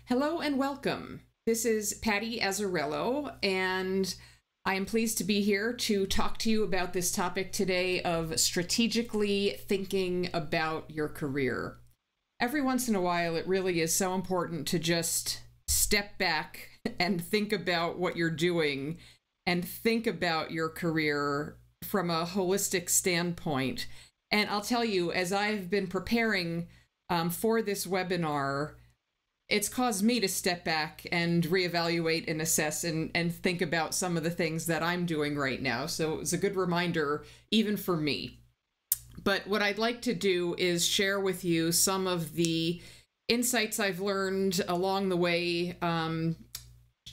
Hello and welcome. This is Patty Azzarello, and I am pleased to be here to talk to you about this topic today of strategically thinking about your career. Every once in a while, it really is so important to just step back and think about what you're doing and think about your career from a holistic standpoint. And I'll tell you, as I've been preparing for this webinar, it's caused me to step back and reevaluate and assess and think about some of the things that I'm doing right now. So it was a good reminder, even for me. But what I'd like to do is share with you some of the insights I've learned along the way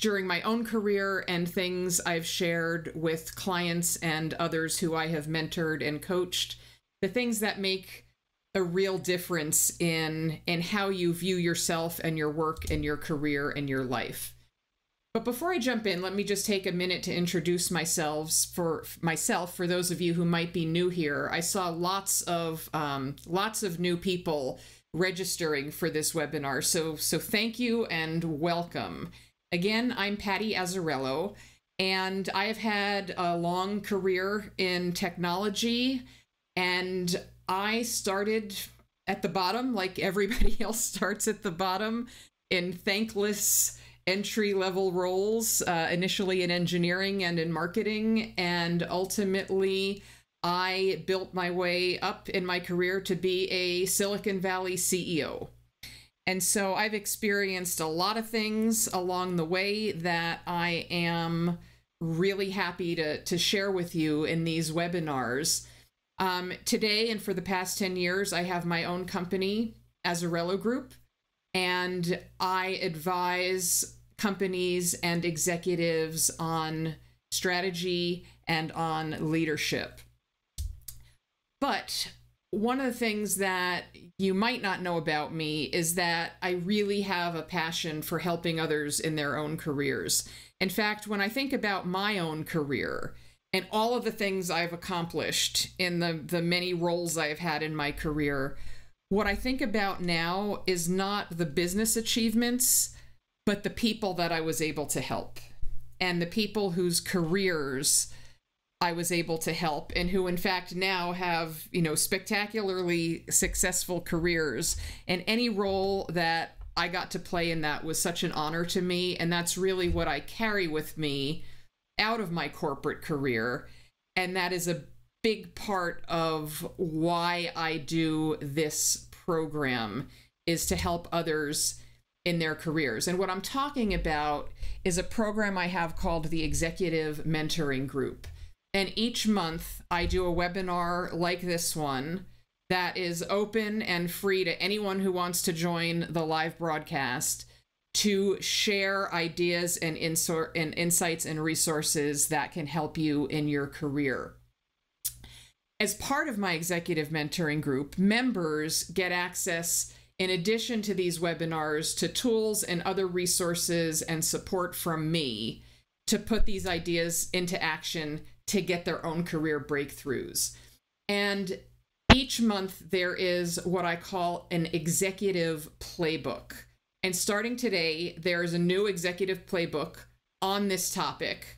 during my own career and things I've shared with clients and others who I have mentored and coached, the things that make a real difference in how you view yourself and your work and your career and your life. But before I jump in, let me just take a minute to introduce myself for those of you who might be new here. I saw lots of new people registering for this webinar, so thank you and welcome. Again, I'm Patty Azzarello, and I have had a long career in technology, and I started at the bottom, like everybody else starts at the bottom, in thankless entry-level roles, initially in engineering and in marketing, and ultimately I built my way up in my career to be a Silicon Valley CEO. And so I've experienced a lot of things along the way that I am really happy to share with you in these webinars. Today and for the past 10 years, I have my own company, Azzarello Group, and I advise companies and executives on strategy and on leadership. But one of the things that you might not know about me is that I really have a passion for helping others in their own careers. In fact, when I think about my own career and all of the things I've accomplished in the many roles I've had in my career, what I think about now is not the business achievements, but the people that I was able to help and the people whose careers I was able to help and who in fact now have, spectacularly successful careers. And any role that I got to play in that was such an honor to me. And that's really what I carry with me out of my corporate career, and that is a big part of why I do this program, is to help others in their careers. And what I'm talking about is a program I have called the Executive Mentoring Group. And each month I do a webinar like this one that is open and free to anyone who wants to join the live broadcast, to share ideas and insights and resources that can help you in your career. As part of my executive mentoring group, members get access, in addition to these webinars, to tools and other resources and support from me to put these ideas into action to get their own career breakthroughs. And each month there is what I call an executive playbook. And starting today, there's a new executive playbook on this topic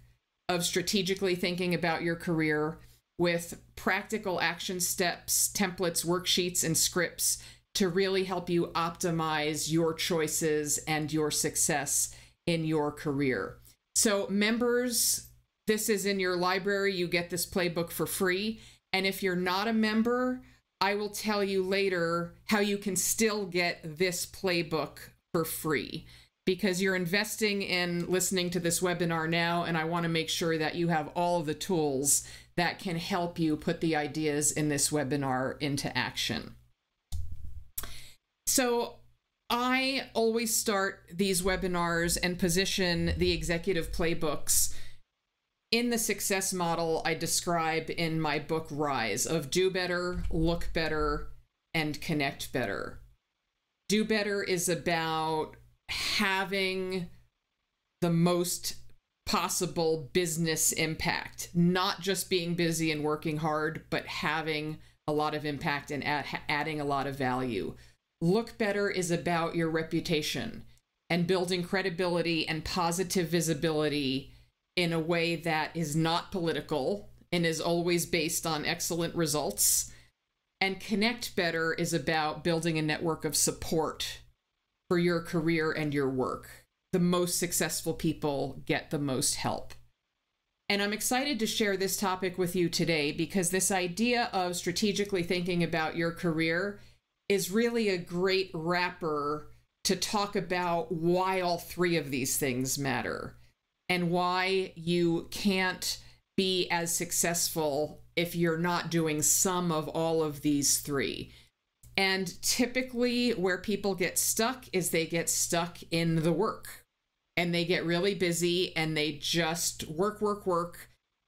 of strategically thinking about your career, with practical action steps, templates, worksheets, and scripts to really help you optimize your choices and your success in your career. So members, this is in your library. You get this playbook for free. And if you're not a member, I will tell you later how you can still get this playbook for free, because you're investing in listening to this webinar now, and I want to make sure that you have all of the tools that can help you put the ideas in this webinar into action. So I always start these webinars and position the executive playbooks in the success model I describe in my book, Rise, of do better, look better, and connect better. Do better is about having the most possible business impact, not just being busy and working hard, but having a lot of impact and adding a lot of value. Look better is about your reputation and building credibility and positive visibility in a way that is not political and is always based on excellent results. And Connect Better is about building a network of support for your career and your work. The most successful people get the most help. And I'm excited to share this topic with you today because this idea of strategically thinking about your career is really a great wrapper to talk about why all three of these things matter and why you can't be as successful if you're not doing some of all of these three. And typically where people get stuck is they get stuck in the work and they get really busy and they just work,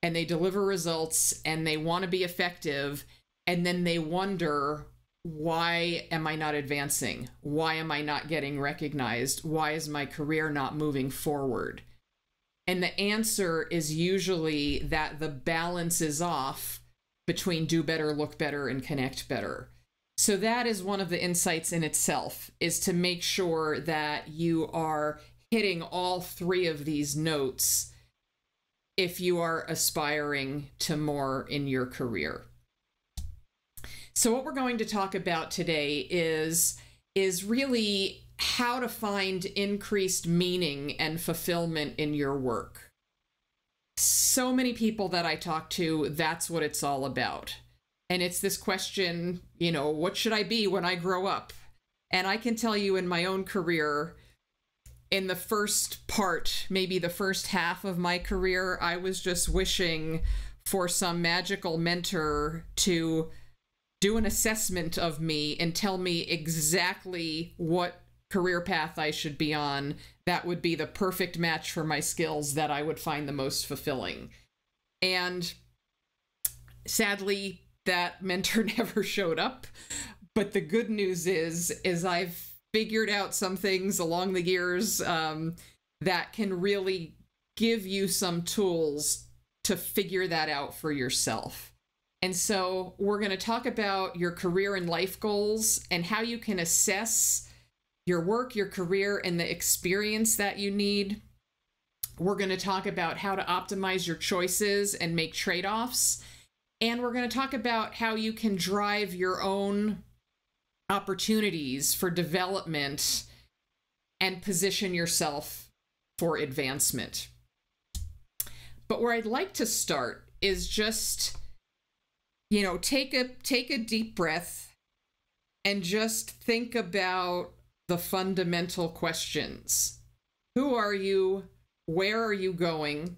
and they deliver results and they want to be effective. And then they wonder, why am I not advancing? Why am I not getting recognized? Why is my career not moving forward? And the answer is usually that the balance is off between do better, look better, and connect better. So that is one of the insights in itself, is to make sure that you are hitting all three of these notes if you are aspiring to more in your career. So what we're going to talk about today is really how to find increased meaning and fulfillment in your work. So many people that I talk to, that's what it's all about. And it's this question, what should I be when I grow up? And I can tell you in my own career, in the first part, maybe the first half of my career, I was just wishing for some magical mentor to do an assessment of me and tell me exactly what career path I should be on that would be the perfect match for my skills that I would find the most fulfilling. And sadly, that mentor never showed up. But the good news is I've figured out some things along the years that can really give you some tools to figure that out for yourself. And so we're going to talk about your career and life goals and how you can assess your work, your career, and the experience that you need. We're going to talk about how to optimize your choices and make trade-offs. And we're going to talk about how you can drive your own opportunities for development and position yourself for advancement. But where I'd like to start is just, take a deep breath and just think about the fundamental questions. Who are you? Where are you going?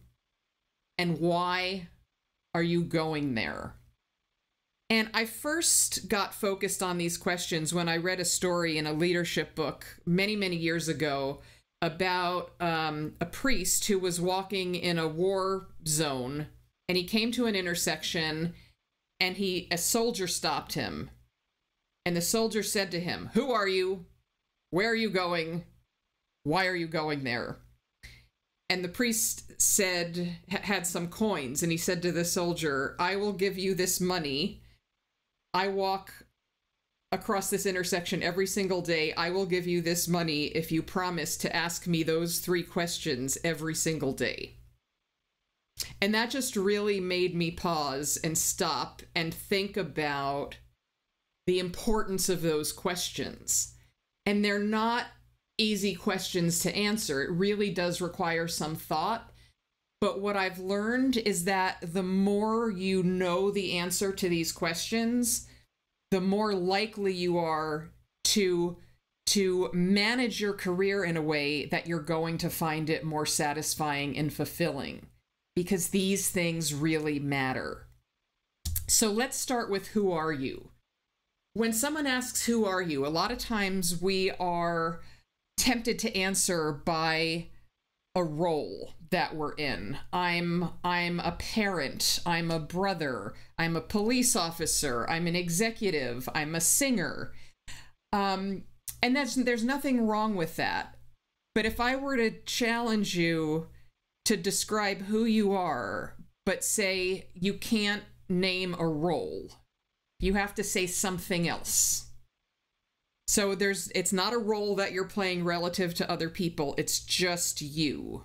And why are you going there? And I first got focused on these questions when I read a story in a leadership book many, many years ago about a priest who was walking in a war zone, and he came to an intersection and a soldier stopped him. And the soldier said to him, "Who are you? Where are you going? Why are you going there?" And the priest had some coins, and he said to the soldier, "I will give you this money. I walk across this intersection every single day. I will give you this money if you promise to ask me those 3 questions every single day." And that just really made me pause and stop and think about the importance of those questions. And they're not easy questions to answer. It really does require some thought. But what I've learned is that the more you know the answer to these questions, the more likely you are to manage your career in a way that you're going to find it more satisfying and fulfilling, because these things really matter. So let's start with who are you? When someone asks, who are you? A lot of times we are tempted to answer by a role that we're in. I'm a parent, I'm a brother, I'm a police officer, I'm an executive, I'm a singer. And there's nothing wrong with that. But if I were to challenge you to describe who you are, but say you can't name a role, you have to say something else. So it's not a role that you're playing relative to other people. It's just you.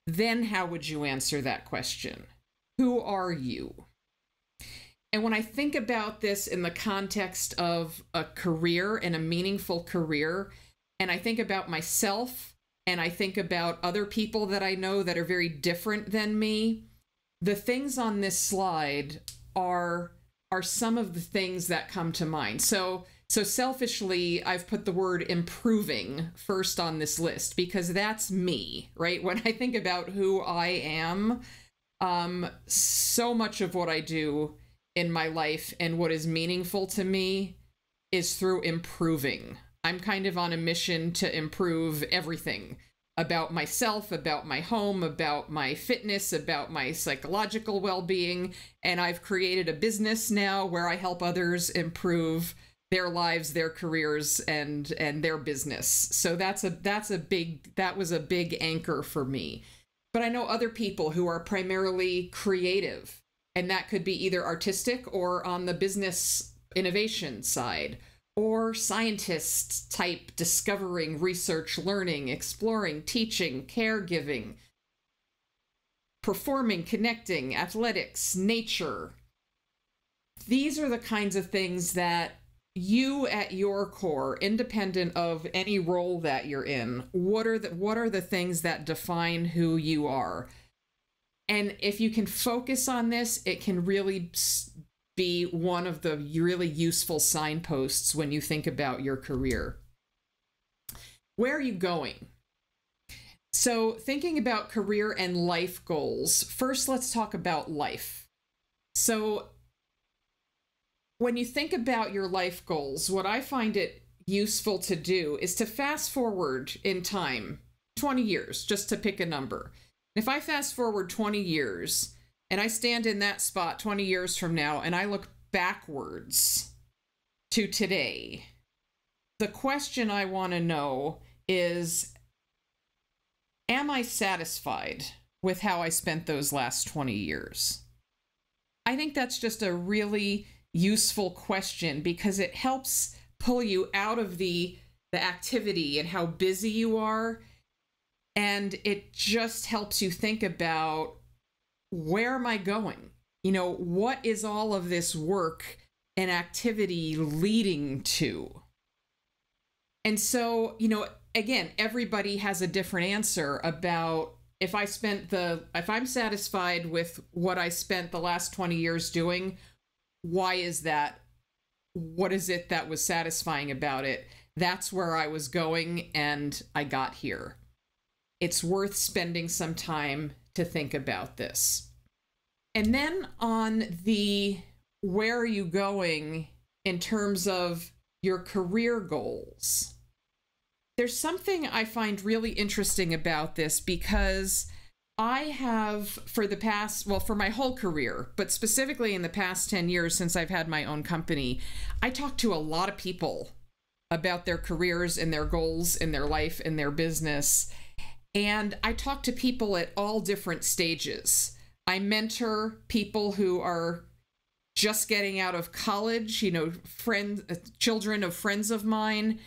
Then how would you answer that question? Who are you? And when I think about this in the context of a career and a meaningful career, and I think about myself, and I think about other people that I know that are very different than me, the things on this slide are some of the things that come to mind. So selfishly, I've put the word improving first on this list because that's me, right? When I think about who I am, so much of what I do in my life and what is meaningful to me is through improving. I'm kind of on a mission to improve everything about myself, about my home, about my fitness, about my psychological well-being. And I've created a business now where I help others improve their lives, their careers, and their business. So that was a big anchor for me. But I know other people who are primarily creative, and that could be either artistic or on the business innovation side, or scientist type, discovering, research, learning, exploring, teaching, caregiving, performing, connecting, athletics, nature. These are the kinds of things that you at your core, independent of any role that you're in, what are the things that define who you are? And if you can focus on this, it can really be one of the really useful signposts when you think about your career. Where are you going? So thinking about career and life goals, first let's talk about life. So when you think about your life goals, what I find it useful to do is to fast forward in time, 20 years, just to pick a number. If I fast forward 20 years and I stand in that spot 20 years from now and I look backwards to today, the question I want to know is, am I satisfied with how I spent those last 20 years? I think that's just a really useful question because it helps pull you out of the activity and how busy you are. And it just helps you think about, where am I going? You know, what is all of this work and activity leading to? And so, you know, again, everybody has a different answer about if I'm satisfied with what I spent the last 20 years doing, why is that? What is it that was satisfying about it? That's where I was going and I got here. It's worth spending some time to think about this. And then on the where are you going in terms of your career goals, there's something I find really interesting about this because I have for my whole career, but specifically in the past 10 years since I've had my own company, I talk to a lot of people about their careers and their goals in their life and their business. And I talk to people at all different stages. I mentor people who are just getting out of college, you know, children of friends of mine,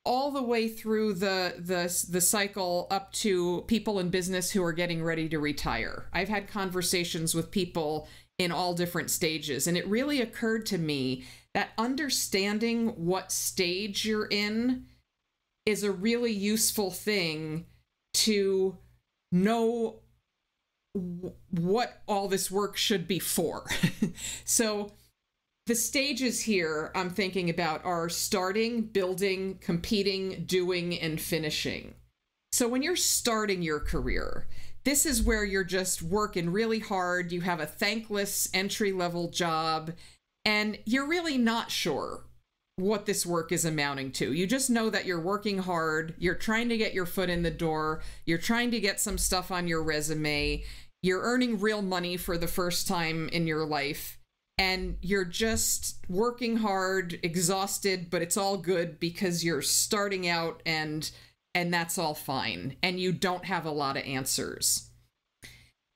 all the way through the cycle up to people in business who are getting ready to retire. I've had conversations with people in all different stages, and it really occurred to me that understanding what stage you're in is a really useful thing to know what all this work should be for. So the stages here I'm thinking about are starting, building, competing, doing, and finishing. So when you're starting your career, this is where you're just working really hard. You have a thankless entry-level job, and you're really not sure what this work is amounting to. You just know that you're working hard. You're trying to get your foot in the door. You're trying to get some stuff on your resume. You're earning real money for the first time in your life. And you're just working hard, exhausted, but it's all good because you're starting out and that's all fine. And you don't have a lot of answers.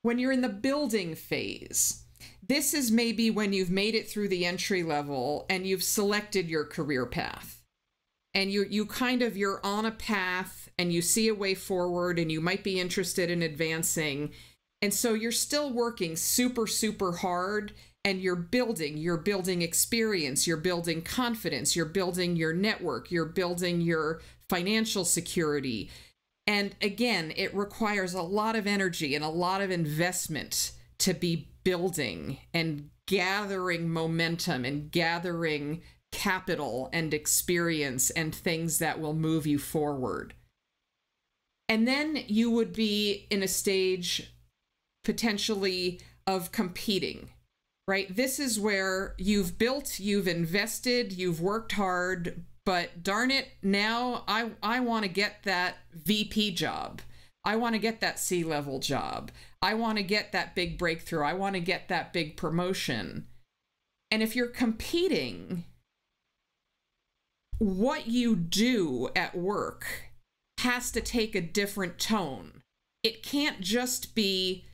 When you're in the building phase, this is maybe when you've made it through the entry level and you've selected your career path. and you're on a path and you see a way forward and you might be interested in advancing. And so you're still working super, super hard, and you're building experience, you're building confidence, you're building your network, you're building your financial security. And again, it requires a lot of energy and a lot of investment to be building and gathering momentum and gathering capital and experience and things that will move you forward. And then you would be in a stage potentially of competing, right? This is where you've built, you've invested, you've worked hard, but darn it, now I want to get that VP job. I want to get that C-level job. I want to get that big breakthrough. I want to get that big promotion. And if you're competing, what you do at work has to take a different tone. It can't just be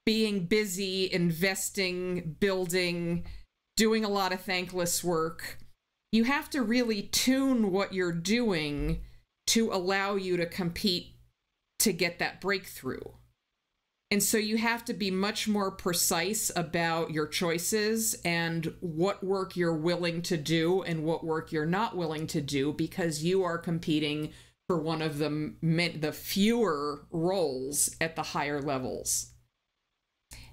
being busy, investing, building, doing a lot of thankless work. You have to really tune what you're doing to allow you to compete to get that breakthrough. And so you have to be much more precise about your choices and what work you're willing to do and what work you're not willing to do, because you are competing for one of the fewer roles at the higher levels.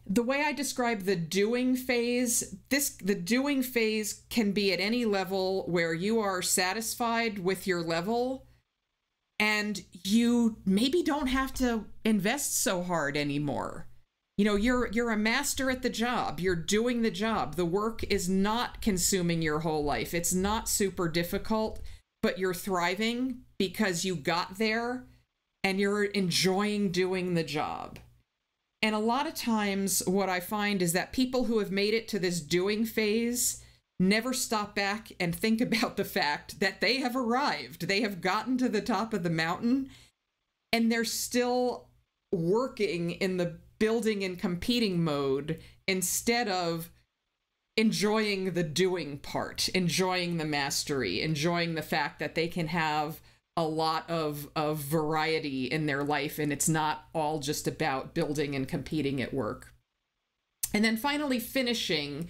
The way I describe the doing phase, the doing phase can be at any level where you are satisfied with your level and you maybe don't have to invest so hard anymore. You know, you're a master at the job. You're doing the job. The work is not consuming your whole life. It's not super difficult, but you're thriving because you got there and you're enjoying doing the job. And a lot of times what I find is that people who have made it to this doing phase never stop back and think about the fact that they have arrived. They have gotten to the top of the mountain and they're still working in the building and competing mode instead of enjoying the doing part, enjoying the mastery, enjoying the fact that they can have a lot of variety in their life and it's not all just about building and competing at work. And then finally, finishing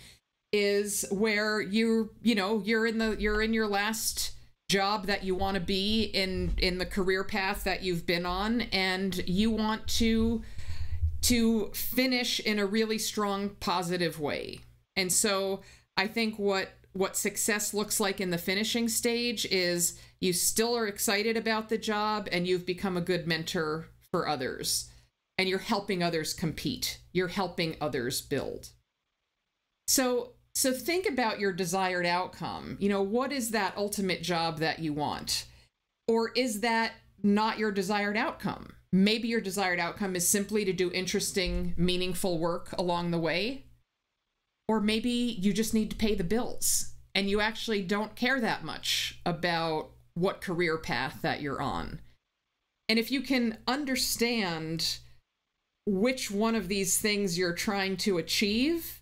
is where you're in your last job that you want to be in the career path that you've been on, and you want to finish in a really strong, positive way. And so I think what success looks like in the finishing stage is you still are excited about the job and you've become a good mentor for others and you're helping others compete. You're helping others build. So think about your desired outcome. You know, what is that ultimate job that you want? Or is that not your desired outcome? Maybe your desired outcome is simply to do interesting, meaningful work along the way. Or maybe you just need to pay the bills and you actually don't care that much about what career path that you're on. And if you can understand which one of these things you're trying to achieve,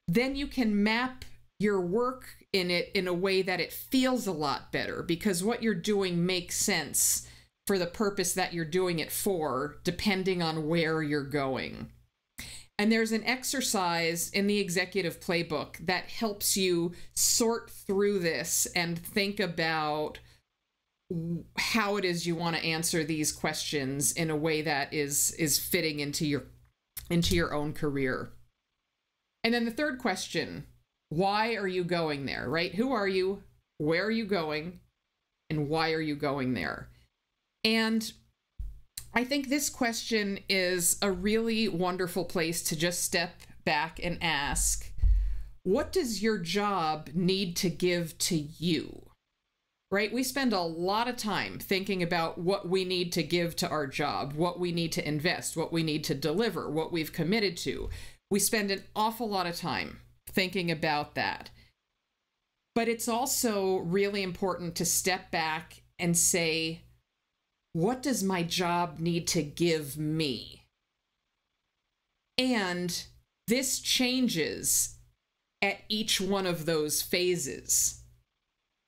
then you can map your work in it in a way that it feels a lot better, because what you're doing makes sense for the purpose that you're doing it for, depending on where you're going. And there's an exercise in the Executive Playbook that helps you sort through this and think about how it is you want to answer these questions in a way that is fitting into your own career. And then the third question, why are you going there, right? Who are you? Where are you going? And why are you going there? And I think this question is a really wonderful place to just step back and ask, what does your job need to give to you? Right? We spend a lot of time thinking about what we need to give to our job, what we need to invest, what we need to deliver, what we've committed to. We spend an awful lot of time thinking about that. But it's also really important to step back and say, what does my job need to give me? And this changes at each one of those phases.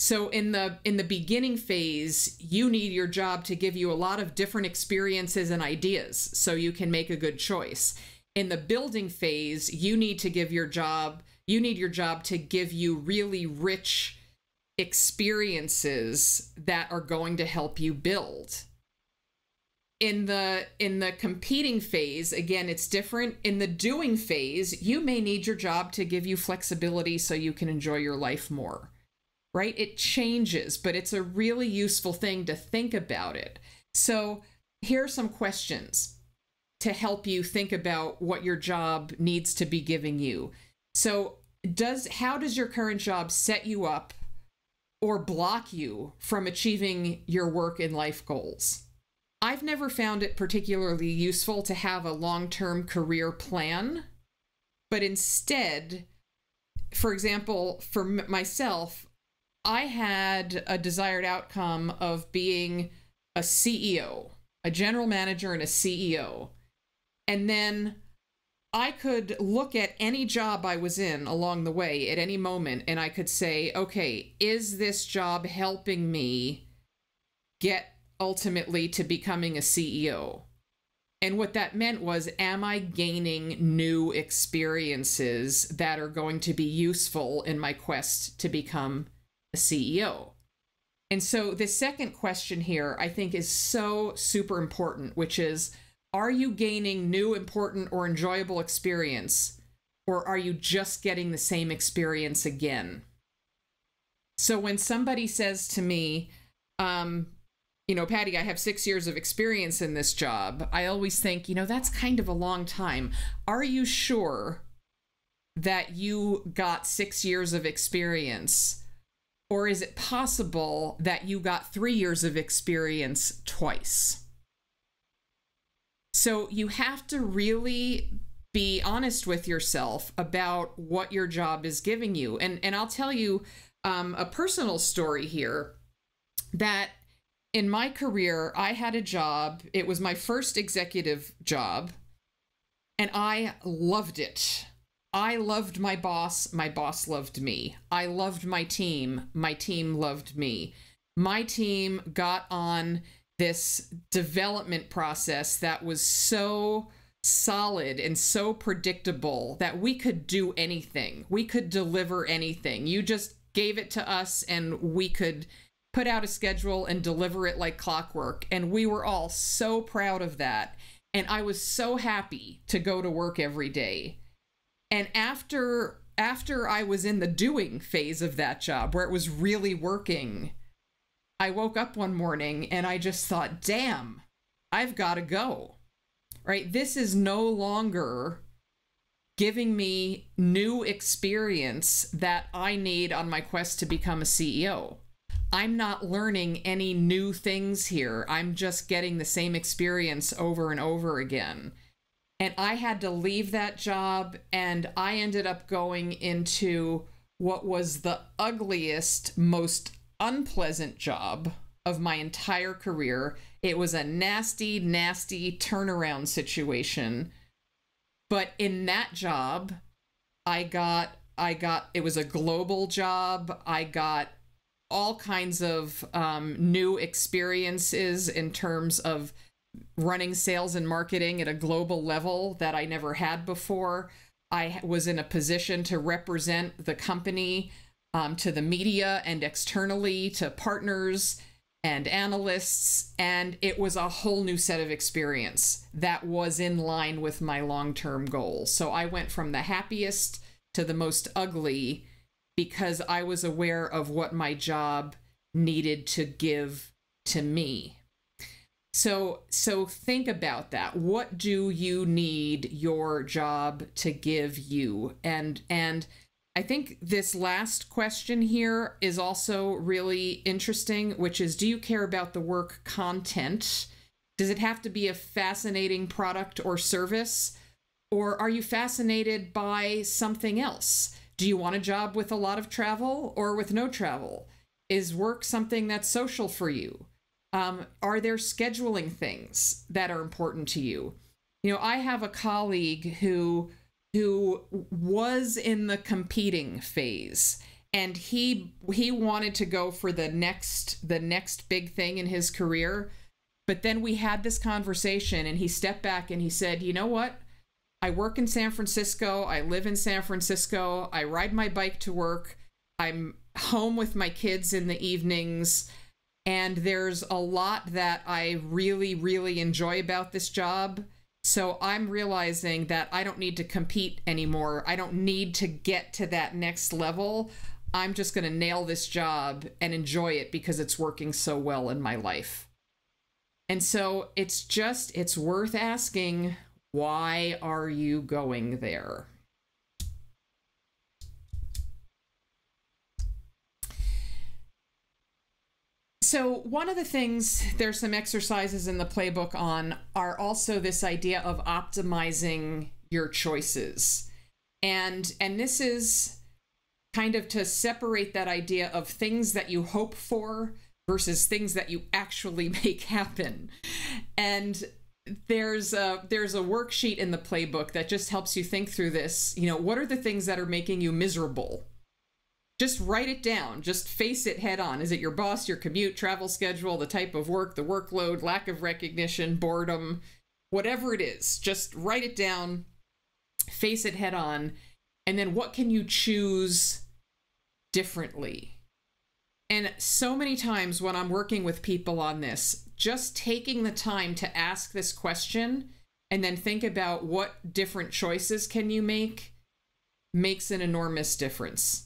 So in the beginning phase, you need your job to give you a lot of different experiences and ideas so you can make a good choice. In the building phase, you need your job to give you really rich experiences that are going to help you build. In the competing phase, again, it's different. In the doing phase, you may need your job to give you flexibility so you can enjoy your life more, right? It changes, but it's a really useful thing to think about it. So here are some questions to help you think about what your job needs to be giving you. So how does your current job set you up or block you from achieving your work and life goals? I've never found it particularly useful to have a long-term career plan, but instead, for example, for myself, I had a desired outcome of being a CEO, a general manager and a CEO. And then I could look at any job I was in along the way at any moment, and I could say, okay, is this job helping me get ultimately to becoming a CEO? And what that meant was, am I gaining new experiences that are going to be useful in my quest to become a CEO? And so the second question here, I think, is so super important, which is, are you gaining new, important, or enjoyable experience, or are you just getting the same experience again? So when somebody says to me, Patty, I have 6 years of experience in this job, I always think, that's kind of a long time. Are you sure that you got 6 years of experience? Or is it possible that you got 3 years of experience twice? So you have to really be honest with yourself about what your job is giving you. And I'll tell you a personal story here, that in my career, I had a job. It was my first executive job, and I loved it. I loved my boss loved me. I loved my team loved me. My team got on this development process that was so solid and so predictable that we could do anything. We could deliver anything. You just gave it to us and we could put out a schedule and deliver it like clockwork. And we were all so proud of that. And I was so happy to go to work every day. And after I was in the doing phase of that job, where it was really working, I woke up one morning and I just thought, damn, I've got to go, right? This is no longer giving me new experience that I need on my quest to become a CEO. I'm not learning any new things here. I'm just getting the same experience over and over again. And I had to leave that job, and I ended up going into what was the ugliest, most unpleasant job of my entire career. It was a nasty, nasty turnaround situation. But in that job, it was a global job. I got all kinds of new experiences in terms of running sales and marketing at a global level that I never had before. I was in a position to represent the company to the media and externally to partners and analysts, and it was a whole new set of experience that was in line with my long-term goals. So I went from the happiest to the most ugly because I was aware of what my job needed to give to me. So think about that. What do you need your job to give you? And I think this last question here is also really interesting, which is, do you care about the work content? Does it have to be a fascinating product or service? Or are you fascinated by something else? Do you want a job with a lot of travel or with no travel? Is work something that's social for you? Are there scheduling things that are important to you? I have a colleague who was in the competing phase, and he wanted to go for the next big thing in his career. But then we had this conversation, and he stepped back and he said, you know what? I work in San Francisco. I live in San Francisco. I ride my bike to work. I'm home with my kids in the evenings. And there's a lot that I really, really enjoy about this job. So I'm realizing that I don't need to compete anymore. I don't need to get to that next level. I'm just going to nail this job and enjoy it because it's working so well in my life. And so it's worth asking, why are you going there? So one of the things, there's some exercises in the playbook on, are also this idea of optimizing your choices. And this is kind of to separate that idea of things that you hope for versus things that you actually make happen. And there's a worksheet in the playbook that just helps you think through this. You know, what are the things that are making you miserable? Just write it down. Just face it head on. Is it your boss, your commute, travel schedule, the type of work, the workload, lack of recognition, boredom, whatever it is? Just write it down, face it head on, and then what can you choose differently? And so many times when I'm working with people on this, just taking the time to ask this question and then think about what different choices can you make makes an enormous difference.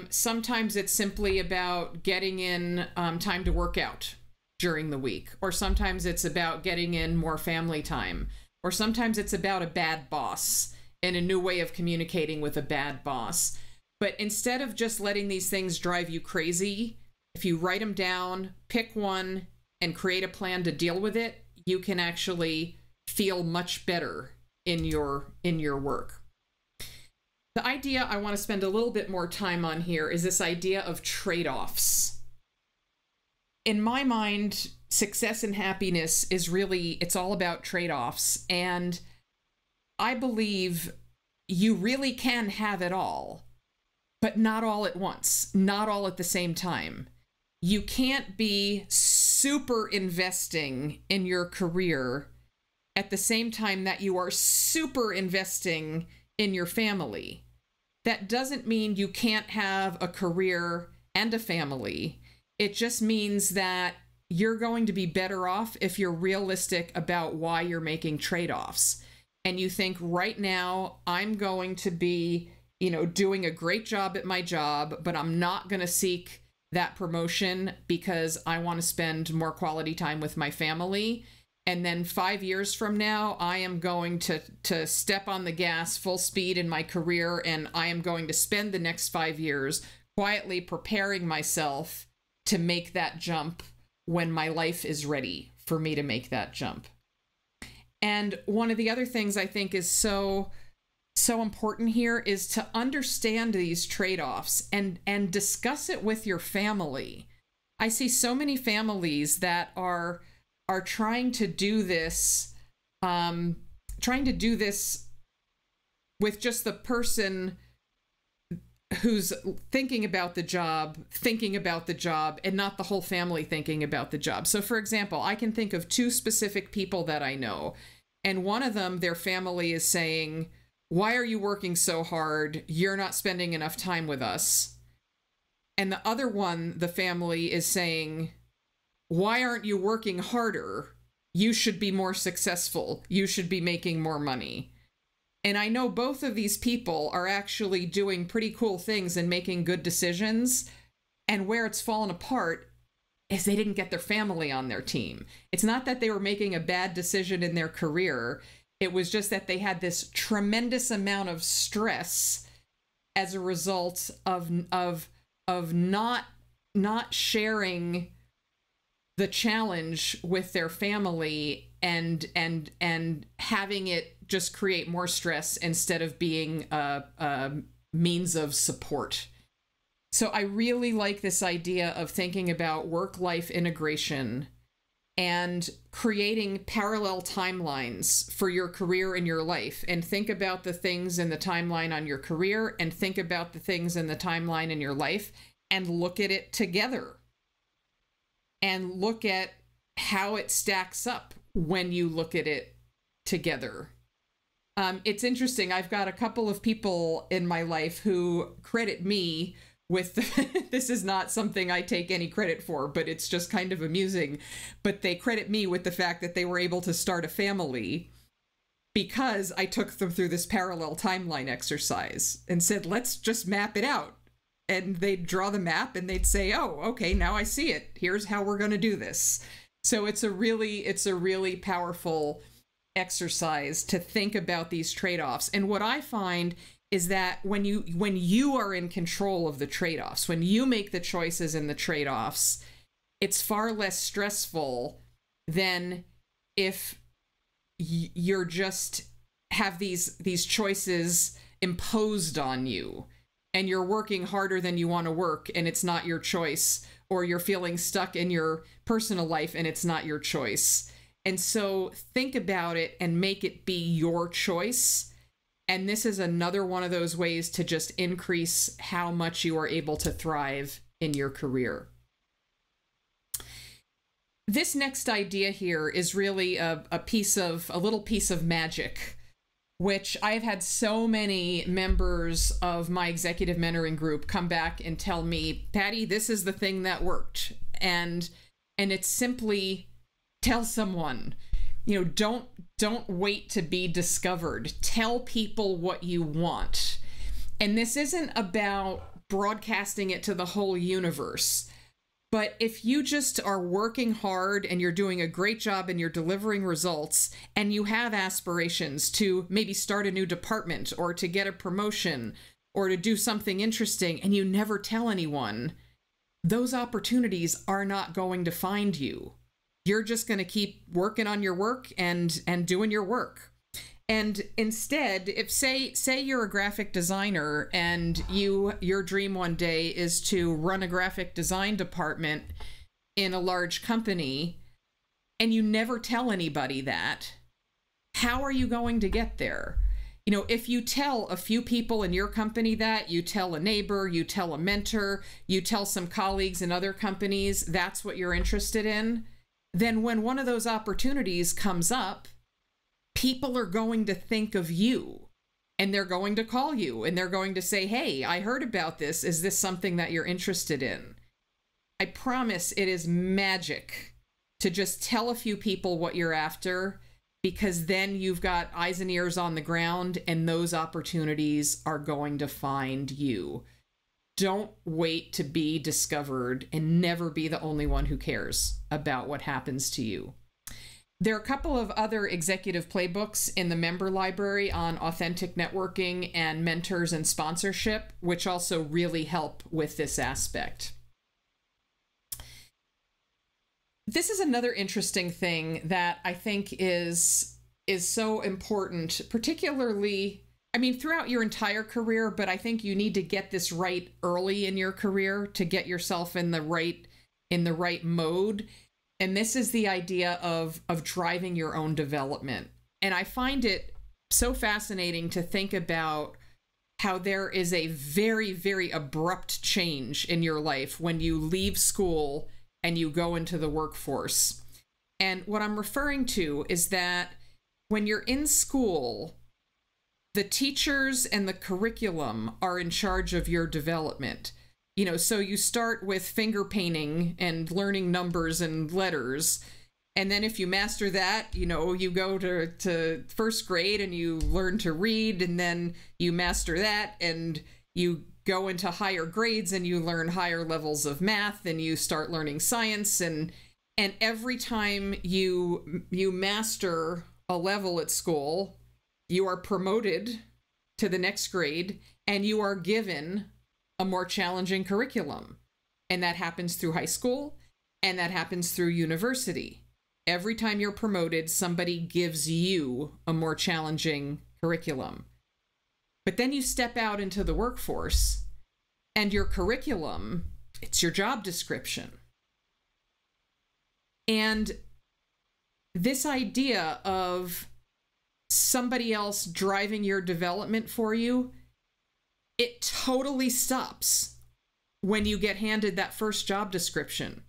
Sometimes it's simply about getting in time to work out during the week, or sometimes it's about getting in more family time, or sometimes it's about a bad boss and a new way of communicating with a bad boss. But instead of just letting these things drive you crazy, if you write them down, pick one, and create a plan to deal with it, you can actually feel much better in your work. The idea I want to spend a little bit more time on here is this idea of trade-offs. In my mind, success and happiness is really, it's all about trade-offs. And I believe you really can have it all, but not all at once, not all at the same time. You can't be super investing in your career at the same time that you are super investing in your family. That doesn't mean you can't have a career and a family. It just means that you're going to be better off if you're realistic about why you're making trade-offs. And you think, right now, I'm going to be, doing a great job at my job, but I'm not going to seek that promotion because I want to spend more quality time with my family. And then 5 years from now, I am going to step on the gas full speed in my career, and I am going to spend the next 5 years quietly preparing myself to make that jump when my life is ready for me to make that jump. And one of the other things I think is so important here is to understand these trade-offs and discuss it with your family. I see so many families that are trying to do this with just the person who's thinking about the job, and not the whole family thinking about the job. So for example, I can think of two specific people that I know, and one of them, their family is saying, "Why are you working so hard? You're not spending enough time with us." And the other one, the family is saying, "Why aren't you working harder? You should be more successful. You should be making more money." And I know both of these people are actually doing pretty cool things and making good decisions. And where it's fallen apart is they didn't get their family on their team. It's not that they were making a bad decision in their career. It was just that they had this tremendous amount of stress as a result of not sharing the challenge with their family and having it just create more stress instead of being a means of support. So I really like this idea of thinking about work-life integration and creating parallel timelines for your career and your life, and think about the things in the timeline on your career and think about the things in the timeline in your life and look at it together and look at how it stacks up when you look at it together. It's interesting. I've got a couple of people in my life who credit me with this is not something I take any credit for, but it's just kind of amusing. But they credit me with the fact that they were able to start a family because I took them through this parallel timeline exercise and said, let's just map it out. And they'd draw the map and they'd say, oh, okay, now I see it. Here's how we're going to do this. So it's a really powerful exercise to think about these trade-offs. And what I find is that when you are in control of the trade-offs, when you make the choices in the trade-offs, it's far less stressful than if you're just have these choices imposed on you and you're working harder than you want to work and it's not your choice, or you're feeling stuck in your personal life and it's not your choice. And so think about it and make it be your choice. And this is another one of those ways to just increase how much you are able to thrive in your career. This next idea here is really a little piece of magic, which I've had so many members of my executive mentoring group come back and tell me, Patty, this is the thing that worked. And it's simply tell someone, don't wait to be discovered. Tell people what you want. And this isn't about broadcasting it to the whole universe. But if you just are working hard and you're doing a great job and you're delivering results and you have aspirations to maybe start a new department or to get a promotion or to do something interesting and you never tell anyone, those opportunities are not going to find you. You're just going to keep working on your work and doing your work. And instead, if say you're a graphic designer and your dream one day is to run a graphic design department in a large company and you never tell anybody that, how are you going to get there? If you tell a few people in your company that, you tell a neighbor, you tell a mentor, you tell some colleagues in other companies, that's what you're interested in, then when one of those opportunities comes up, people are going to think of you and they're going to call you and they're going to say, hey, I heard about this. Is this something that you're interested in? I promise it is magic to just tell a few people what you're after, because then you've got eyes and ears on the ground and those opportunities are going to find you. Don't wait to be discovered and never be the only one who cares about what happens to you. There are a couple of other executive playbooks in the member library on authentic networking and mentors and sponsorship, which also really help with this aspect. This is another interesting thing that I think is so important, particularly, throughout your entire career, but I think you need to get this right early in your career to get yourself in the right mode. And this is the idea of driving your own development. And I find it so fascinating to think about how there is a very, very abrupt change in your life when you leave school and you go into the workforce. And what I'm referring to is that when you're in school, the teachers and the curriculum are in charge of your development. So you start with finger painting and learning numbers and letters. And then if you master that, you go to first grade and you learn to read, and then you master that and you go into higher grades and you learn higher levels of math and you start learning science. And every time you master a level at school, you are promoted to the next grade and you are given a more challenging curriculum. And that happens through high school and that happens through university. Every time you're promoted, somebody gives you a more challenging curriculum. But then you step out into the workforce and your curriculum, it's your job description. And this idea of somebody else driving your development for you, it totally stops when you get handed that first job description.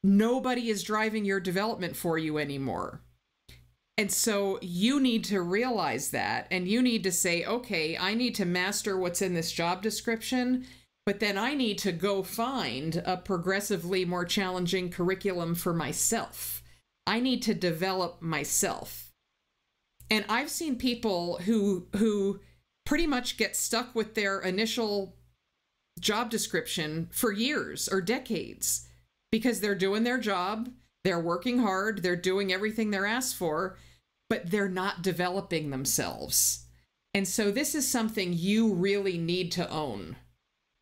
Nobody is driving your development for you anymore. And so you need to realize that, and you need to say, okay, I need to master what's in this job description, but then I need to go find a progressively more challenging curriculum for myself. I need to develop myself. And I've seen people who pretty much get stuck with their initial job description for years or decades because they're doing their job, they're working hard, they're doing everything they're asked for, but they're not developing themselves. And so this is something you really need to own.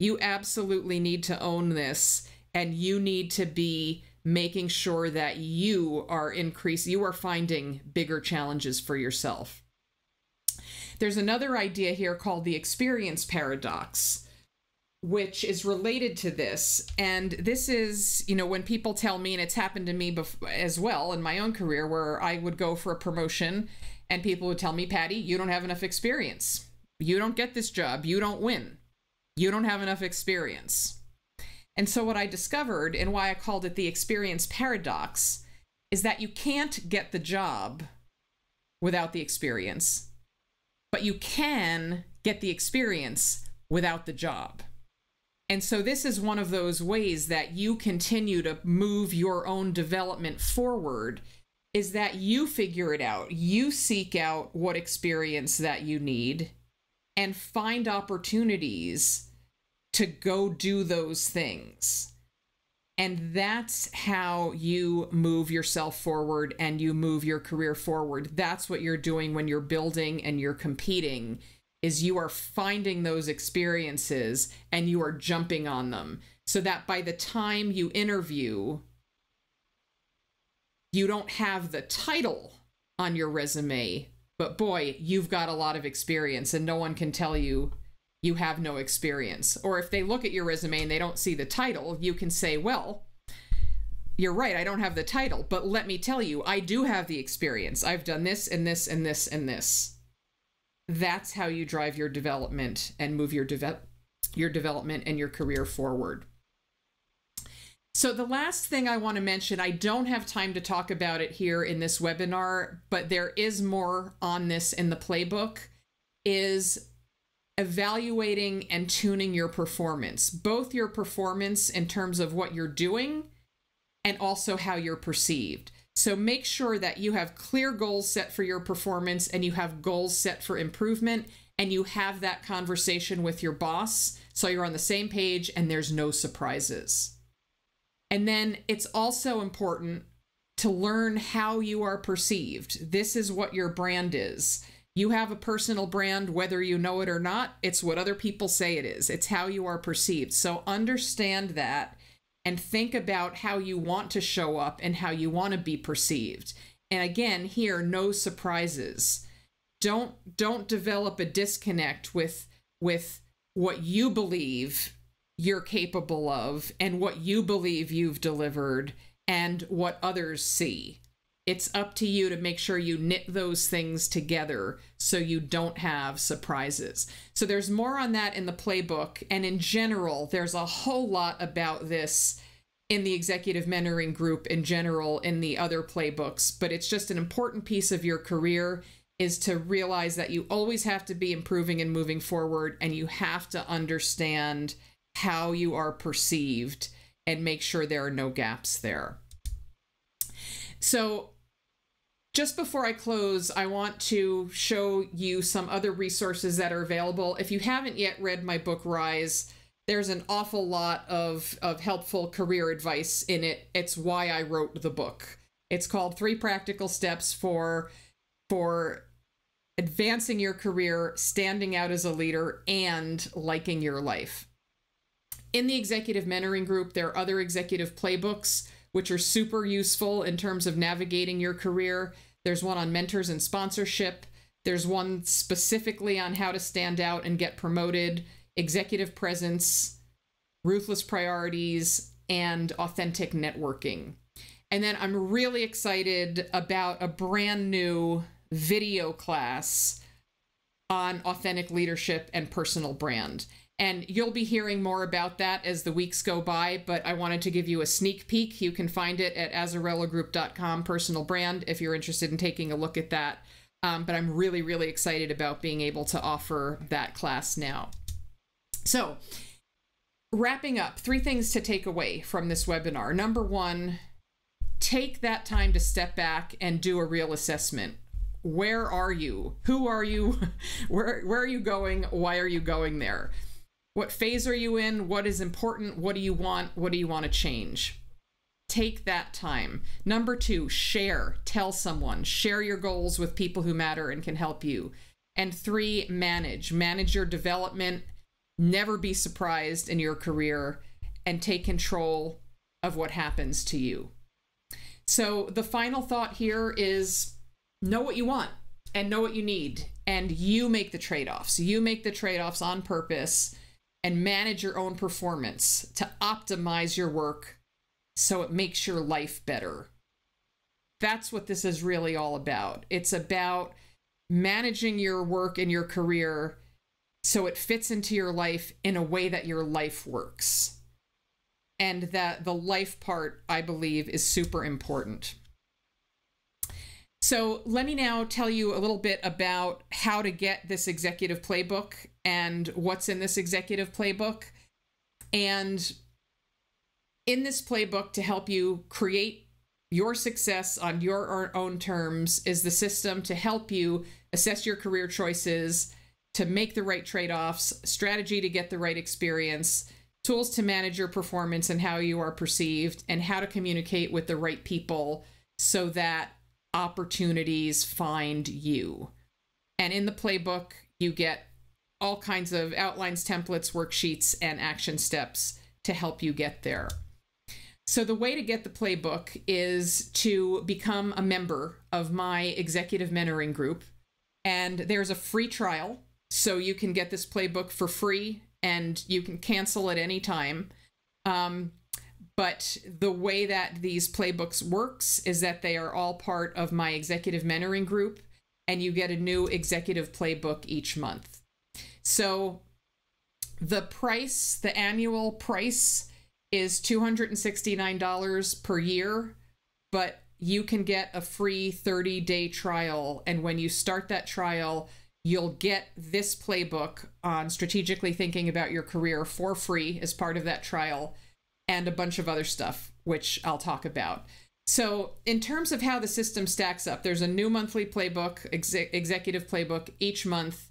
You absolutely need to own this, and you need to be making sure that you are finding bigger challenges for yourself. There's another idea here called the experience paradox, which is related to this. And this is, when people tell me, and it's happened to me as well in my own career, where I would go for a promotion and people would tell me, Patty, you don't have enough experience. You don't get this job. You don't win. You don't have enough experience. And so what I discovered, and why I called it the experience paradox, is that you can't get the job without the experience, but you can get the experience without the job. And so this is one of those ways that you continue to move your own development forward, is that you figure it out. You seek out what experience that you need and find opportunities to go do those things. And that's how you move yourself forward and you move your career forward. That's what you're doing when you're building and you're competing, is you are finding those experiences and you are jumping on them so that by the time you interview, you don't have the title on your resume, but boy, you've got a lot of experience and no one can tell you you have no experience. Or if they look at your resume and they don't see the title, you can say, well, you're right, I don't have the title, but let me tell you, I do have the experience. I've done this and this and this and this. That's how you drive your development and move your development and your career forward. So the last thing I want to mention, I don't have time to talk about it here in this webinar, but there is more on this in the playbook, is evaluating and tuning your performance, both your performance in terms of what you're doing and also how you're perceived. So make sure that you have clear goals set for your performance and you have goals set for improvement, and you have that conversation with your boss so you're on the same page and there's no surprises. And then it's also important to learn how you are perceived. This is what your brand is. You have a personal brand, whether you know it or not. It's what other people say it is. It's how you are perceived. So understand that and think about how you want to show up and how you want to be perceived. And again, here, no surprises. Don't develop a disconnect with what you believe you're capable of and what you believe you've delivered and what others see. It's up to you to make sure you knit those things together so you don't have surprises. So there's more on that in the playbook. And in general, there's a whole lot about this in the executive mentoring group in general, in the other playbooks. But it's just an important piece of your career, is to realize that you always have to be improving and moving forward, and you have to understand how you are perceived and make sure there are no gaps there. So just before I close, I want to show you some other resources that are available. If you haven't yet read my book, Rise, there's an awful lot of helpful career advice in it. It's why I wrote the book. It's called 3 Practical Steps for Advancing Your Career, Standing Out as a Leader, and Liking Your Life. In the executive mentoring group, there are other executive playbooks, which are super useful in terms of navigating your career. There's one on mentors and sponsorship. There's one specifically on how to stand out and get promoted, executive presence, ruthless priorities, and authentic networking. And then I'm really excited about a brand new video class on authentic leadership and personal brand. And you'll be hearing more about that as the weeks go by, but I wanted to give you a sneak peek. You can find it at azzarellagroup.com, personal brand, if you're interested in taking a look at that. But I'm really, really excited about being able to offer that class now. So, wrapping up, 3 things to take away from this webinar. Number 1, take that time to step back and do a real assessment. Where are you? Who are you? Where are you going? Why are you going there? What phase are you in? What is important? What do you want? What do you want to change? Take that time. Number 2, share. Tell someone. Share your goals with people who matter and can help you. And 3, manage. Manage your development. Never be surprised in your career, and take control of what happens to you. So the final thought here is know what you want and know what you need, and you make the trade-offs. You make the trade-offs on purpose and manage your own performance to optimize your work so it makes your life better. That's what this is really all about. It's about managing your work and your career so it fits into your life in a way that your life works. And that the life part, I believe, is super important. So let me now tell you a little bit about how to get this executive playbook and what's in this executive playbook. And in this playbook, to help you create your success on your own terms, is the system to help you assess your career choices, to make the right trade-offs, strategy to get the right experience, tools to manage your performance and how you are perceived, and how to communicate with the right people so that opportunities find you. And in the playbook, you get all kinds of outlines, templates, worksheets, and action steps to help you get there. So the way to get the playbook is to become a member of my executive mentoring group. And there's a free trial, so you can get this playbook for free and you can cancel at any time. But the way that these playbooks works is that they are all part of my executive mentoring group, and you get a new executive playbook each month. So the price, the annual price, is $269 per year, but you can get a free 30-day trial. And when you start that trial, you'll get this playbook on strategically thinking about your career for free as part of that trial, and a bunch of other stuff, which I'll talk about. So in terms of how the system stacks up, there's a new monthly playbook, executive playbook each month.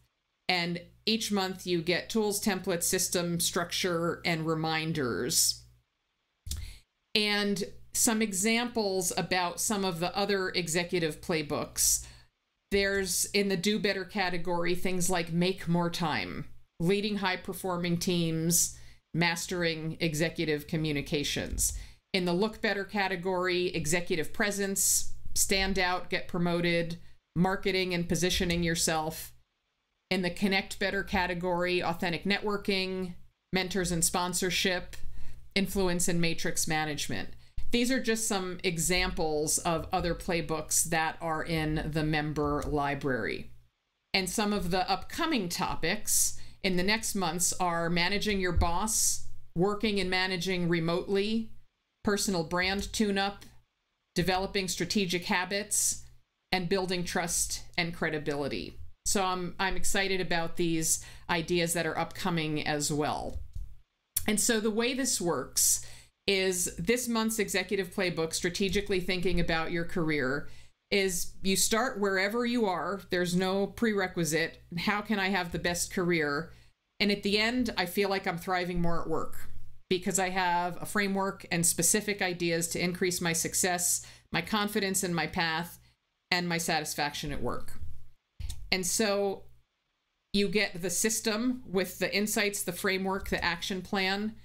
And each month you get tools, templates, system, structure, and reminders. And some examples about some of the other executive playbooks. There's, in the do better category, things like make more time, leading high performing teams, mastering executive communications. In the look better category, executive presence, stand out, get promoted, marketing and positioning yourself. In the connect better category, authentic networking, mentors and sponsorship, influence and matrix management. These are just some examples of other playbooks that are in the member library. And some of the upcoming topics in the next months are managing your boss, working and managing remotely, personal brand tune-up, developing strategic habits, and building trust and credibility. So I'm excited about these ideas that are upcoming as well. And so the way this works is this month's executive playbook, strategically thinking about your career, is you start wherever you are. There's no prerequisite. How can I have the best career? And at the end, I feel like I'm thriving more at work because I have a framework and specific ideas to increase my success, my confidence in my path, and my satisfaction at work. And so you get the system with the insights, the framework, the action plan.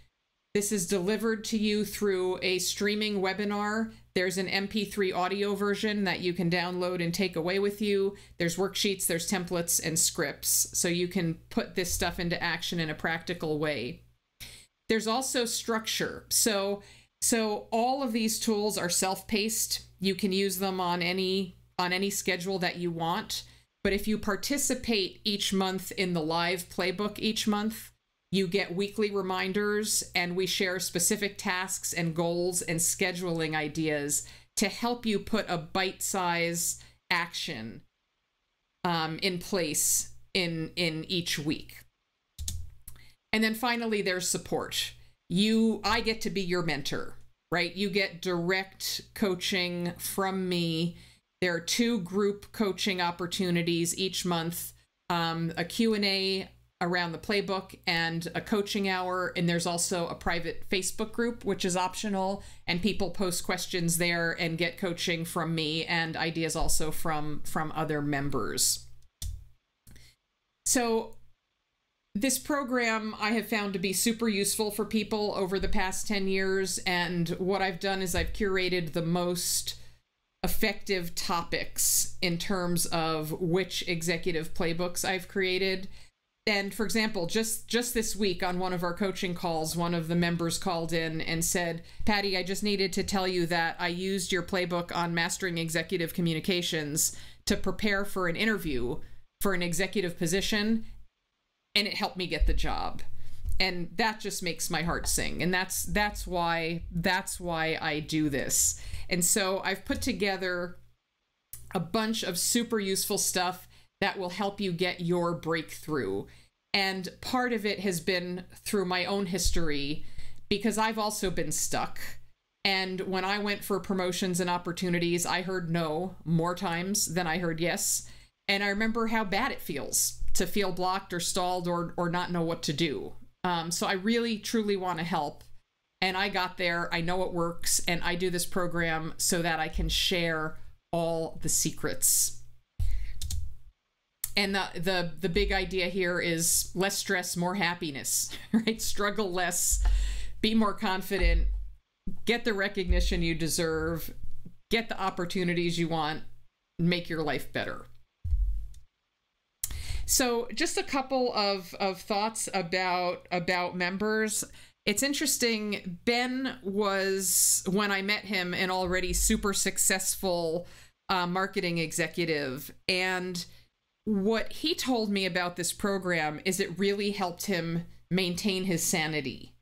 This is delivered to you through a streaming webinar. There's an MP3 audio version that you can download and take away with you. There's worksheets, there's templates and scripts, so you can put this stuff into action in a practical way. There's also structure. So So all of these tools are self-paced. You can use them on any schedule that you want. But if you participate each month in the live playbook each month, you get weekly reminders, and we share specific tasks and goals and scheduling ideas to help you put a bite-size action in place in each week. And then finally, there's support. I get to be your mentor, right? You get direct coaching from me. There are 2 group coaching opportunities each month, a Q&A around the playbook and a coaching hour. And there's also a private Facebook group, which is optional, and people post questions there and get coaching from me and ideas also from other members. So this program I have found to be super useful for people over the past 10 years. And what I've done is I've curated the most effective topics in terms of which executive playbooks I've created. And for example, just this week on one of our coaching calls, one of the members called in and said, Patty, I just needed to tell you that I used your playbook on mastering executive communications to prepare for an interview for an executive position, and it helped me get the job. And that just makes my heart sing. And that's why I do this. And so I've put together a bunch of super useful stuff that will help you get your breakthrough. And part of it has been through my own history, because I've also been stuck. And when I went for promotions and opportunities, I heard no more times than I heard yes. And I remember how bad it feels to feel blocked or stalled or not know what to do. So I really, truly want to help. And I got there, I know it works, and I do this program so that I can share all the secrets. And the big idea here is less stress, more happiness, right? Struggle less, be more confident, get the recognition you deserve, get the opportunities you want, make your life better. So just a couple of thoughts about members. It's interesting, Ben was, when I met him, an already super successful marketing executive. And what he told me about this program is it really helped him maintain his sanity,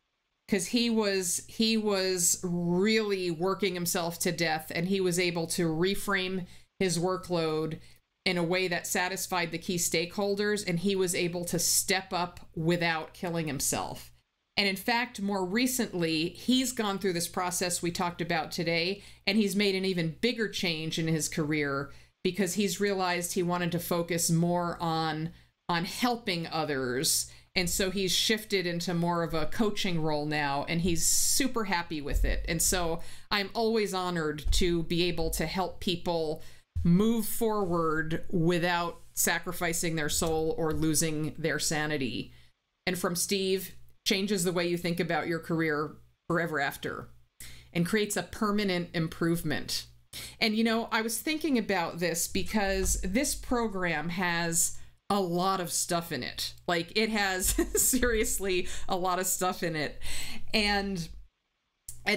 because he was really working himself to death, and he was able to reframe his workload in a way that satisfied the key stakeholders, and he was able to step up without killing himself. And in fact, more recently, he's gone through this process we talked about today, and he's made an even bigger change in his career because he's realized he wanted to focus more on helping others. And so he's shifted into more of a coaching role now, and he's super happy with it. And so I'm always honored to be able to help people move forward without sacrificing their soul or losing their sanity. And from Steve, changes the way you think about your career forever after and creates a permanent improvement. And, you know, I was thinking about this because this program has a lot of stuff in it. Like, it has seriously a lot of stuff in it. And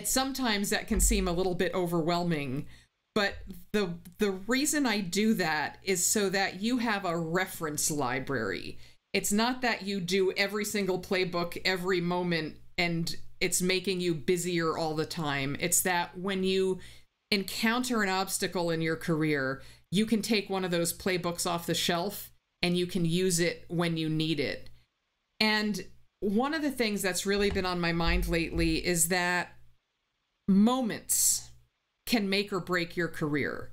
sometimes that can seem a little bit overwhelming. But the reason I do that is so that you have a reference library. It's not that you do every single playbook every moment and it's making you busier all the time. It's that when you encounter an obstacle in your career, you can take one of those playbooks off the shelf and you can use it when you need it. And one of the things that's really been on my mind lately is that moments can make or break your career.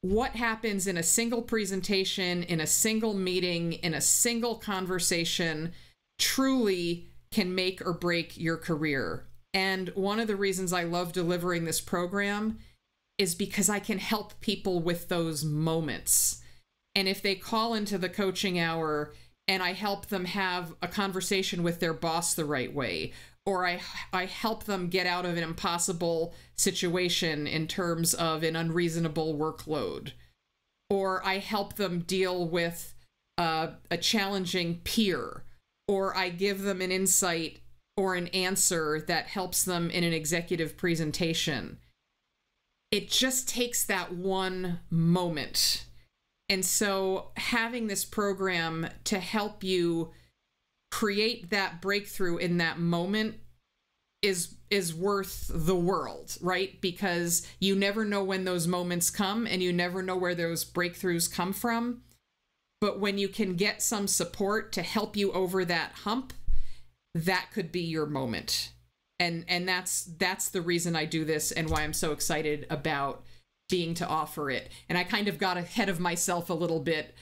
What happens in a single presentation, in a single meeting, in a single conversation truly can make or break your career. And one of the reasons I love delivering this program is because I can help people with those moments. And if they call into the coaching hour and I help them have a conversation with their boss the right way, or I help them get out of an impossible situation in terms of an unreasonable workload, or I help them deal with a challenging peer, or I give them an insight or an answer that helps them in an executive presentation. It just takes that one moment. And so having this program to help you create that breakthrough in that moment is worth the world, right? Because you never know when those moments come, and you never know where those breakthroughs come from. But when you can get some support to help you over that hump, that could be your moment. And that's the reason I do this, and why I'm so excited about being to offer it. And I kind of got ahead of myself a little bit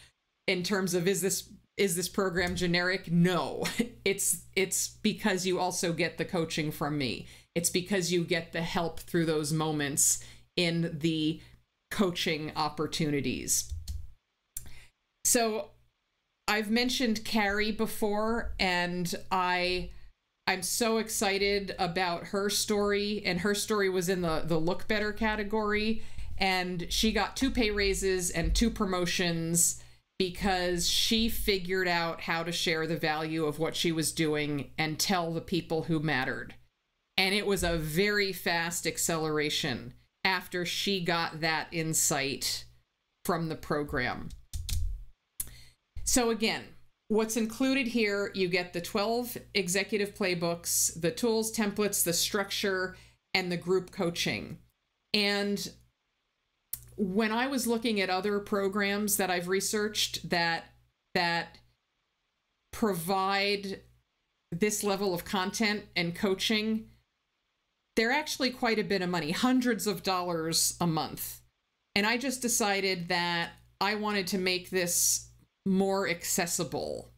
in terms of, is this program generic? No, it's because you also get the coaching from me. It's because you get the help through those moments in the coaching opportunities. So I've mentioned Carrie before, and I'm so excited about her story, and her story was in the Look Better category, and she got 2 pay raises and 2 promotions because she figured out how to share the value of what she was doing and tell the people who mattered. And it was a very fast acceleration after she got that insight from the program. So again, what's included here, you get the 12 executive playbooks, the tools, templates, the structure, and the group coaching. And when I was looking at other programs that I've researched that provide this level of content and coaching, they're actually quite a bit of money, hundreds of dollars a month. And I just decided that I wanted to make this more accessible.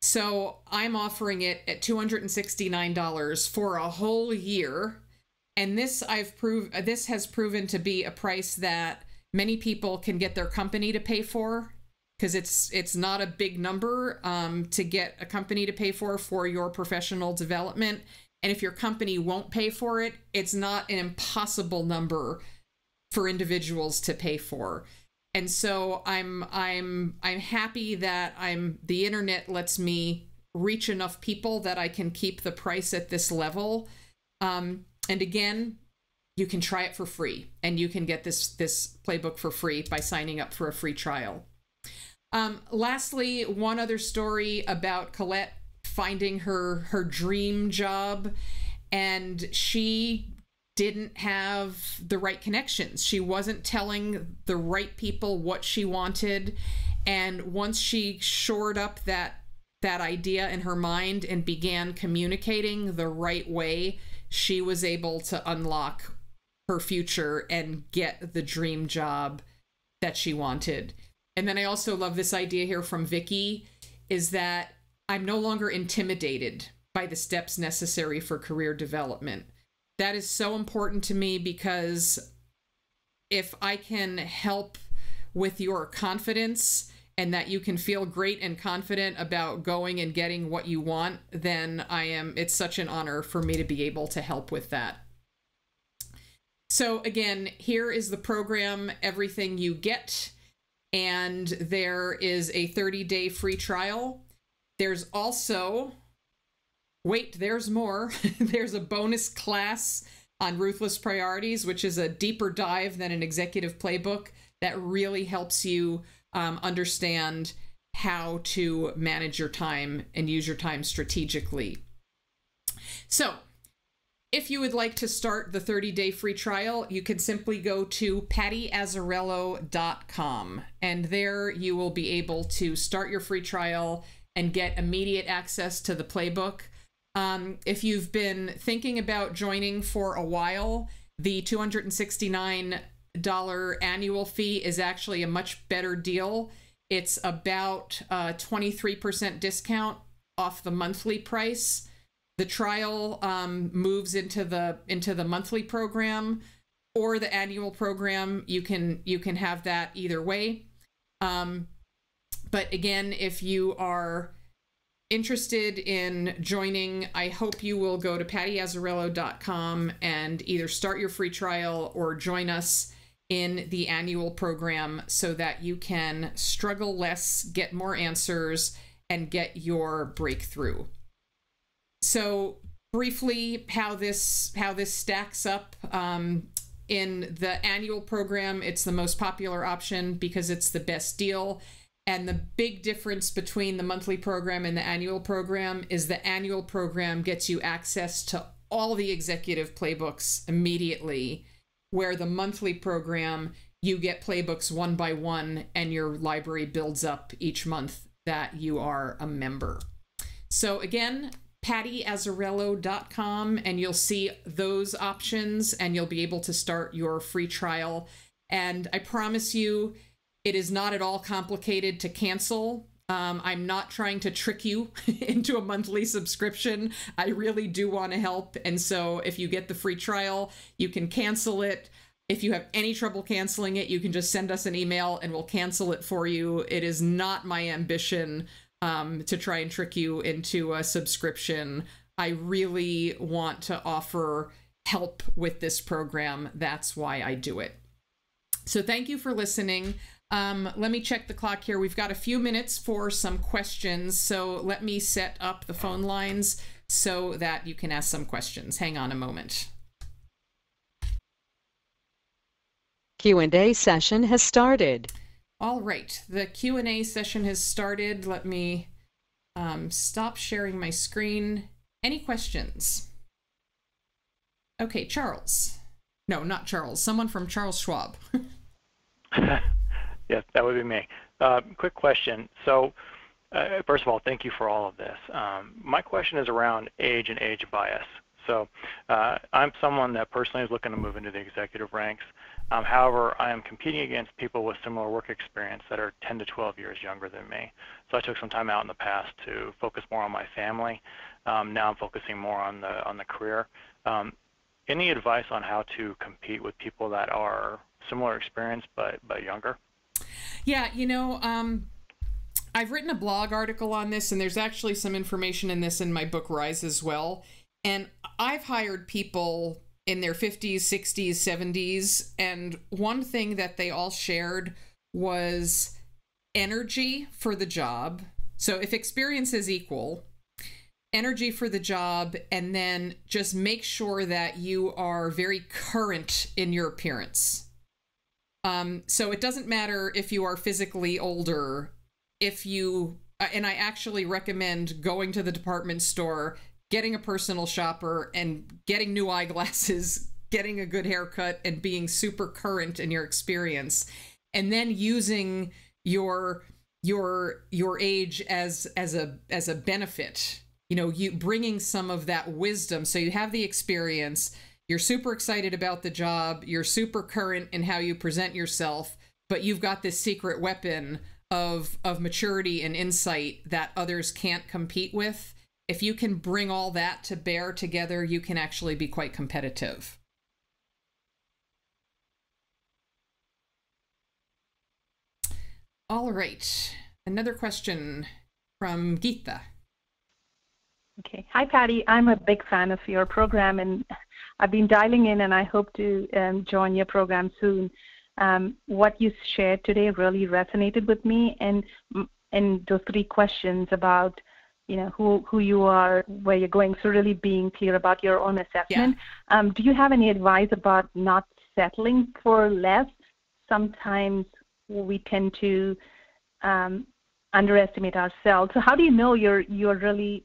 So I'm offering it at $269 for a whole year. And this has proven to be a price that many people can get their company to pay for, because it's not a big number to get a company to pay for your professional development. And if your company won't pay for it, it's not an impossible number for individuals to pay for. And so I'm happy that the internet lets me reach enough people that I can keep the price at this level. And again, you can try it for free, and you can get this playbook for free by signing up for a free trial. Lastly, one other story about Colette finding her dream job, and she didn't have the right connections. She wasn't telling the right people what she wanted. And once she shored up that idea in her mind and began communicating the right way, she was able to unlock her future and get the dream job that she wanted. And then I also love this idea here from Vicki, is that I'm no longer intimidated by the steps necessary for career development. That is so important to me, because if I can help with your confidence and that you can feel great and confident about going and getting what you want, then it's such an honor for me to be able to help with that. So again, here is the program, everything you get, and there is a 30-day free trial. There's also, wait, there's more. There's a bonus class on Ruthless Priorities, which is a deeper dive than an executive playbook that really helps you understand how to manage your time and use your time strategically. So if you would like to start the 30-day free trial, you can simply go to pattyazzarello.com, and there you will be able to start your free trial and get immediate access to the playbook. If you've been thinking about joining for a while, the $269 annual fee is actually a much better deal. It's about a 23% discount off the monthly price. The trial moves into the monthly program or the annual program. You can have that either way. But again, if you are interested in joining, I hope you will go to pattyazzarello.com and either start your free trial or join us in the annual program so that you can struggle less, get more answers, and get your breakthrough. So briefly how this stacks up. In the annual program, it's the most popular option because it's the best deal. And the big difference between the monthly program and the annual program is the annual program gets you access to all the executive playbooks immediately, where the monthly program, you get playbooks one by one and your library builds up each month that you are a member. So again, PattyAzzarello.com, and you'll see those options and you'll be able to start your free trial. And I promise you, it is not at all complicated to cancel. I'm not trying to trick you into a monthly subscription. I really do want to help. And so if you get the free trial, you can cancel it. If you have any trouble canceling it, you can just send us an email and we'll cancel it for you. It is not my ambition to try and trick you into a subscription. I really want to offer help with this program. That's why I do it. So thank you for listening. Let me check the clock here. We've got a few minutes for some questions. So let me set up the phone lines so that you can ask some questions. Hang on a moment. Q&A session has started. All right, the Q&A session has started. Let me stop sharing my screen. Any questions? Okay, Charles. No, not Charles. Someone from Charles Schwab. Yes, that would be me. Quick question. So, first of all, thank you for all of this. My question is around age and age bias. So, I'm someone that personally is looking to move into the executive ranks. However, I am competing against people with similar work experience that are 10 to 12 years younger than me. So I took some time out in the past to focus more on my family. Now I'm focusing more on the career. Any advice on how to compete with people that are similar experience but younger? Yeah, you know, I've written a blog article on this, and there's actually some information in this in my book Rise as well. And I've hired people in their 50s, 60s, 70s, and one thing that they all shared was energy for the job. So if experience is equal, energy for the job, and then just make sure that you are very current in your appearance. So it doesn't matter if you are physically older, if you, and I actually recommend going to the department store, getting a personal shopper and getting new eyeglasses, getting a good haircut, and being super current in your experience, and then using your age as a benefit. You know, you bringing some of that wisdom. So you have the experience, you're super excited about the job, you're super current in how you present yourself, but you've got this secret weapon of maturity and insight that others can't compete with. If you can bring all that to bear together, you can actually be quite competitive. All right. Another question from Geeta. Okay. Hi, Patty. I'm a big fan of your program, and I've been dialing in, and I hope to join your program soon. What you shared today really resonated with me, and those 3 questions about, you know, who you are, where you're going, so really being clear about your own assessment. Yeah. Do you have any advice about not settling for less? Sometimes we tend to underestimate ourselves. So how do you know you're really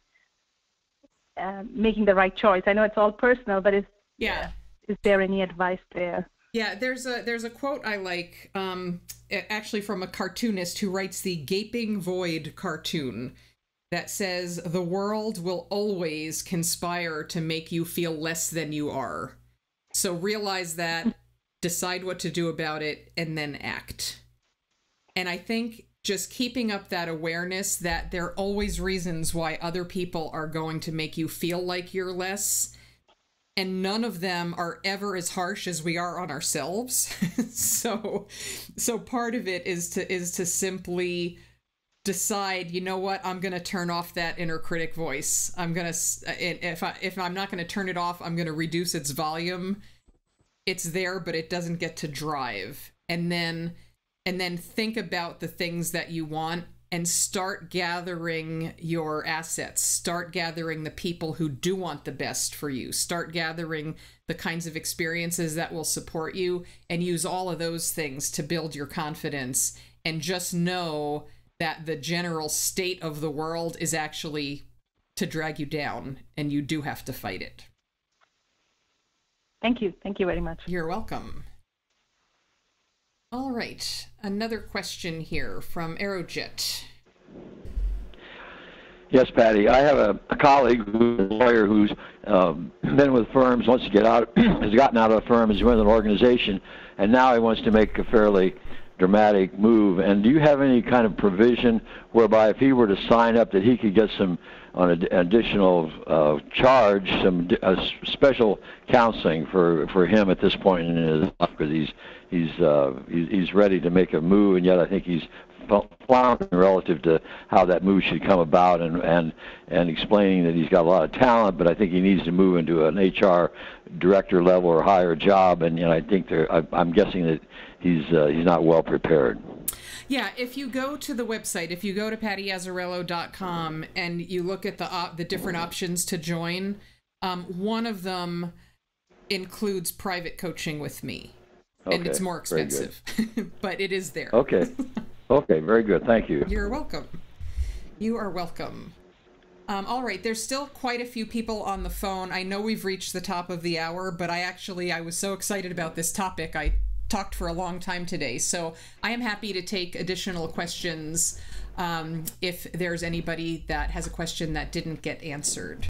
making the right choice? I know it's all personal, but is there any advice there? Yeah, there's a quote I like, actually from a cartoonist who writes the Gaping Void cartoon, that says, "The world will always conspire to make you feel less than you are. So realize that, decide what to do about it, and then act." And I think just keeping up that awareness that there are always reasons why other people are going to make you feel like you're less, and none of them are ever as harsh as we are on ourselves. So part of it is to simply decide, you know what, I'm going to turn off that inner critic voice. I'm going to, if I'm not going to turn it off, I'm going to reduce its volume. It's there, but it doesn't get to drive. And then think about the things that you want and start gathering your assets. Start gathering the people who do want the best for you. Start gathering the kinds of experiences that will support you, and use all of those things to build your confidence. And just know that the general state of the world is actually to drag you down, and you do have to fight it. Thank you. Thank you very much. You're welcome. All right, another question here from Aerojet. Yes, Patty. I have a colleague who's a lawyer who's been with firms, wants to get out, has gotten out of a firm, is with an organization, and now he wants to make a fairly dramatic move. And do you have any kind of provision whereby if he were to sign up that he could get some, on an additional charge, some special counseling for him at this point in his life, because he's ready to make a move, and yet I think he's floundering relative to how that move should come about, and explaining that he's got a lot of talent, but I think he needs to move into an HR director level or higher job, and I think I'm guessing that he's not well prepared. Yeah, if you go to the website, if you go to pattyazzarello.com and you look at the different options to join, one of them includes private coaching with me. Okay, and it's more expensive, but it is there. Okay. Okay, very good. Thank you. You're welcome. You are welcome. All right, there's still quite a few people on the phone. I know we've reached the top of the hour, but I was so excited about this topic. I talked for a long time today, so I am happy to take additional questions if there's anybody that has a question that didn't get answered.